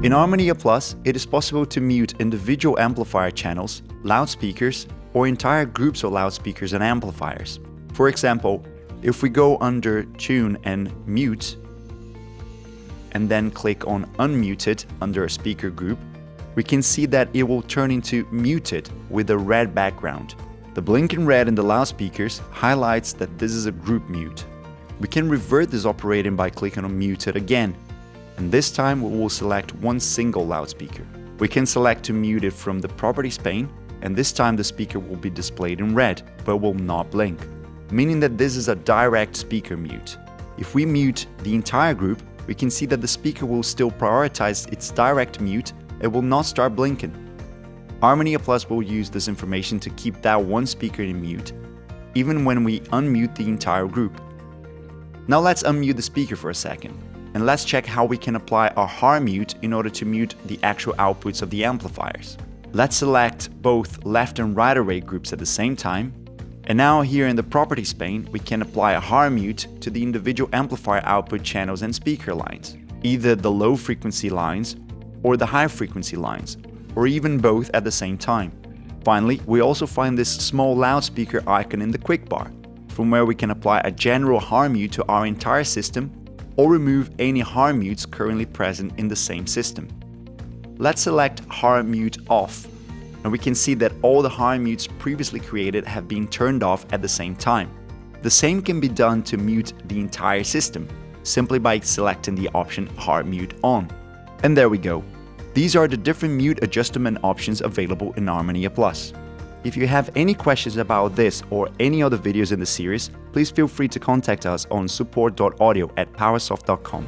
In ArmoníaPlus, it is possible to mute individual amplifier channels, loudspeakers, or entire groups of loudspeakers and amplifiers. For example, if we go under Tune and Mute, and then click on Unmuted under a speaker group, we can see that it will turn into Muted with a red background. The blinking red in the loudspeakers highlights that this is a group mute. We can revert this operating by clicking on Muted again, and this time we will select one single loudspeaker. We can select to mute it from the Properties pane, and this time the speaker will be displayed in red, but will not blink, meaning that this is a direct speaker mute. If we mute the entire group, we can see that the speaker will still prioritize its direct mute and will not start blinking. ArmoníaPlus will use this information to keep that one speaker in mute, even when we unmute the entire group. Now let's unmute the speaker for a second, and let's check how we can apply our hard mute in order to mute the actual outputs of the amplifiers. Let's select both left and right array groups at the same time, and now here in the Properties pane, we can apply a hard mute to the individual amplifier output channels and speaker lines, either the low frequency lines or the high frequency lines, or even both at the same time. Finally, we also find this small loudspeaker icon in the quick bar, from where we can apply a general hard mute to our entire system or remove any hard mutes currently present in the same system. Let's select Hard Mute Off, and we can see that all the hard mutes previously created have been turned off at the same time. The same can be done to mute the entire system, simply by selecting the option Hard Mute On. And there we go. These are the different mute adjustment options available in ArmoníaPlus. If you have any questions about this or any other videos in the series, please feel free to contact us on support.audio@powersoft.com.